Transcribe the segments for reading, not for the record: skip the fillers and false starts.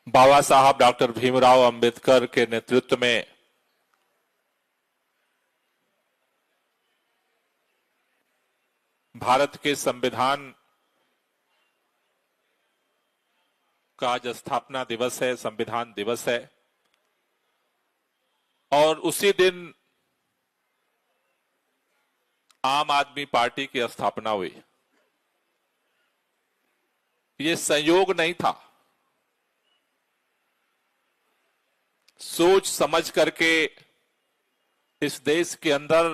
बाबा साहब डॉक्टर भीमराव अंबेडकर के नेतृत्व में भारत के संविधान का आज स्थापना दिवस है, संविधान दिवस है। और उसी दिन आम आदमी पार्टी की स्थापना हुई। ये संयोग नहीं था, सोच समझ करके इस देश के अंदर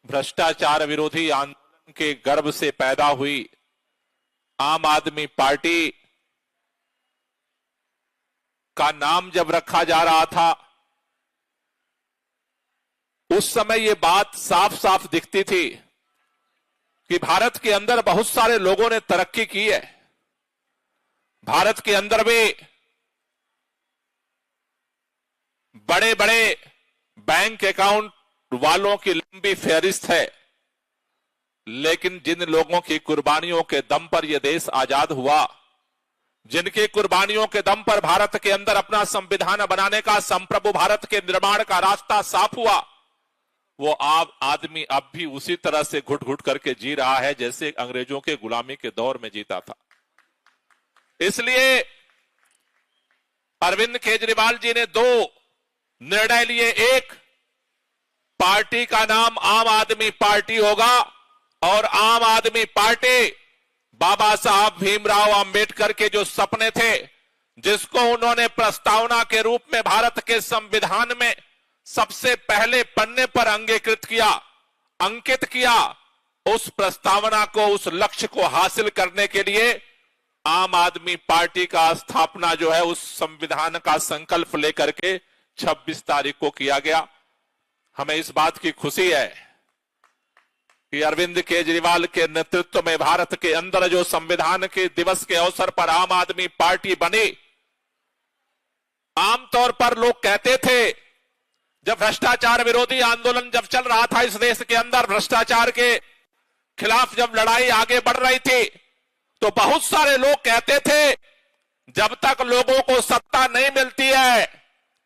भ्रष्टाचार विरोधी आंदोलन के गर्भ से पैदा हुई आम आदमी पार्टी का नाम जब रखा जा रहा था, उस समय ये बात साफ साफ दिखती थी कि भारत के अंदर बहुत सारे लोगों ने तरक्की की है। भारत के अंदर भी बड़े बड़े बैंक अकाउंट वालों की लंबी फहरिस्त है, लेकिन जिन लोगों की कुर्बानियों के दम पर यह देश आजाद हुआ, जिनकी कुर्बानियों के दम पर भारत के अंदर अपना संविधान बनाने का, संप्रभु भारत के निर्माण का रास्ता साफ हुआ, वो आदमी अब भी उसी तरह से घुट घुट करके जी रहा है जैसे अंग्रेजों के गुलामी के दौर में जीता था। इसलिए अरविंद केजरीवाल जी ने दो निर्णय लिए। एक, पार्टी का नाम आम आदमी पार्टी होगा और आम आदमी पार्टी बाबा साहब भीमराव अंबेडकर के जो सपने थे, जिसको उन्होंने प्रस्तावना के रूप में भारत के संविधान में सबसे पहले पन्ने पर अंगीकृत किया, अंकित किया, उस प्रस्तावना को, उस लक्ष्य को हासिल करने के लिए आम आदमी पार्टी का स्थापना जो है उस संविधान का संकल्प लेकर के 26 तारीख को किया गया। हमें इस बात की खुशी है कि अरविंद केजरीवाल के नेतृत्व में भारत के अंदर जो संविधान के दिवस के अवसर पर आम आदमी पार्टी बनी। आमतौर पर लोग कहते थे, जब भ्रष्टाचार विरोधी आंदोलन जब चल रहा था इस देश के अंदर, भ्रष्टाचार के खिलाफ जब लड़ाई आगे बढ़ रही थी, तो बहुत सारे लोग कहते थे जब तक लोगों को सत्ता नहीं मिलती है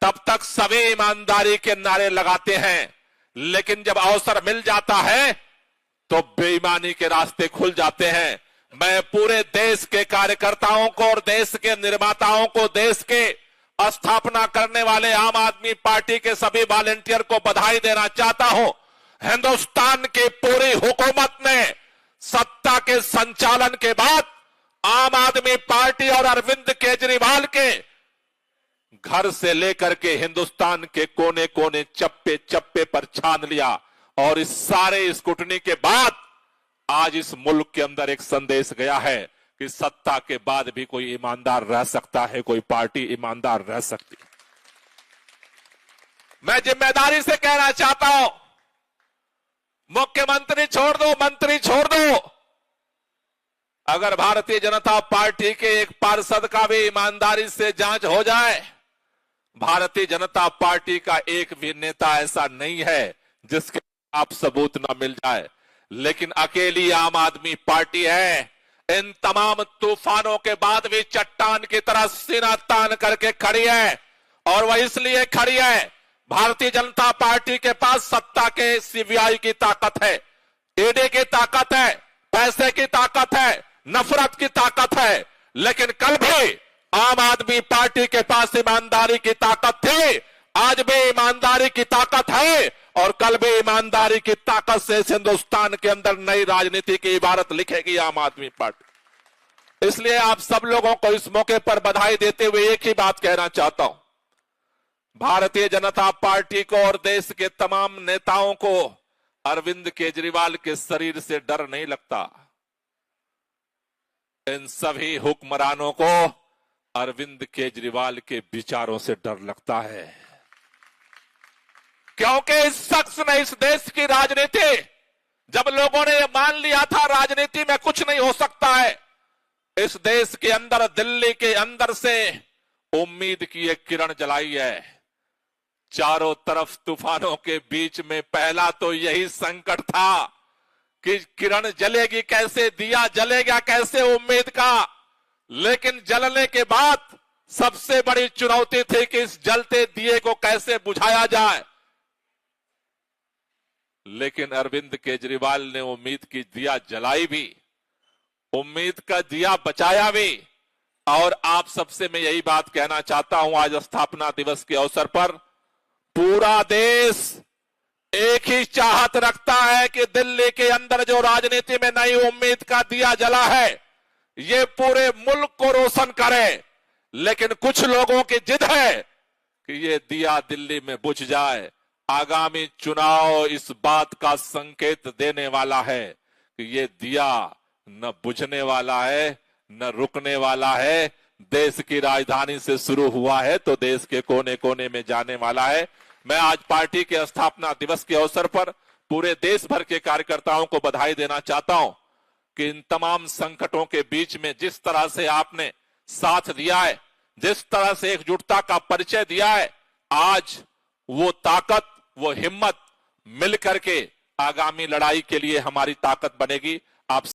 तब तक सभी ईमानदारी के नारे लगाते हैं, लेकिन जब अवसर मिल जाता है तो बेईमानी के रास्ते खुल जाते हैं। मैं पूरे देश के कार्यकर्ताओं को और देश के निर्माताओं को, देश के स्थापना करने वाले आम आदमी पार्टी के सभी वॉलंटियर को बधाई देना चाहता हूं। हिंदुस्तान की पूरी हुकूमत ने सत्ता के संचालन के बाद आम आदमी पार्टी और अरविंद केजरीवाल के घर से लेकर के हिंदुस्तान के कोने कोने, चप्पे चप्पे पर छान लिया। और इस सारे स्क्रूटनी के बाद आज इस मुल्क के अंदर एक संदेश गया है कि सत्ता के बाद भी कोई ईमानदार रह सकता है, कोई पार्टी ईमानदार रह सकती। मैं जिम्मेदारी से कहना चाहता हूं, मुख्यमंत्री छोड़ दो, मंत्री छोड़ दो, अगर भारतीय जनता पार्टी के एक पार्षद का भी ईमानदारी से जांच हो जाए, भारतीय जनता पार्टी का एक भी नेता ऐसा नहीं है जिसके आप सबूत ना मिल जाए। लेकिन अकेली आम आदमी पार्टी है, इन तमाम तूफानों के बाद भी चट्टान की तरह सीना तान करके खड़ी है। और वह इसलिए खड़ी है, भारतीय जनता पार्टी के पास सत्ता के सीबीआई की ताकत है, ईडी की ताकत है, पैसे की ताकत है, नफरत की ताकत है। लेकिन कल भी आम आदमी पार्टी के पास ईमानदारी की ताकत थी, आज भी ईमानदारी की ताकत है, और कल भी ईमानदारी की ताकत से इस हिंदुस्तान के अंदर नई राजनीति की इबारत लिखेगी आम आदमी पार्टी। इसलिए आप सब लोगों को इस मौके पर बधाई देते हुए एक ही बात कहना चाहता हूं, भारतीय जनता पार्टी को और देश के तमाम नेताओं को अरविंद केजरीवाल के शरीर से डर नहीं लगता। इन सभी हुक्मरानों को अरविंद केजरीवाल के विचारों से डर लगता है, क्योंकि इस शख्स ने इस देश की राजनीति, जब लोगों ने मान लिया था राजनीति में कुछ नहीं हो सकता है, इस देश के अंदर, दिल्ली के अंदर से उम्मीद की एक किरण जलाई है। चारों तरफ तूफानों के बीच में पहला तो यही संकट था कि किरण जलेगी कैसे, दिया जलेगा कैसे उम्मीद का। लेकिन जलने के बाद सबसे बड़ी चुनौती थी कि इस जलते दिए को कैसे बुझाया जाए। लेकिन अरविंद केजरीवाल ने उम्मीद की दिया जलाई भी, उम्मीद का दिया बचाया भी। और आप सबसे मैं यही बात कहना चाहता हूं, आज स्थापना दिवस के अवसर पर पूरा देश एक ही चाहत रखता है कि दिल्ली के अंदर जो राजनीति में नई उम्मीद का दिया जला है, ये पूरे मुल्क को रोशन करे। लेकिन कुछ लोगों की जिद है कि ये दिया दिल्ली में बुझ जाए। आगामी चुनाव इस बात का संकेत देने वाला है कि ये दिया न बुझने वाला है न रुकने वाला है। देश की राजधानी से शुरू हुआ है तो देश के कोने कोने में जाने वाला है। मैं आज पार्टी के स्थापना दिवस के अवसर पर पूरे देश भर के कार्यकर्ताओं को बधाई देना चाहता हूं कि इन तमाम संकटों के बीच में जिस तरह से आपने साथ दिया है, जिस तरह से एकजुटता का परिचय दिया है, आज वो ताकत, वो हिम्मत मिल करके आगामी लड़ाई के लिए हमारी ताकत बनेगी। आप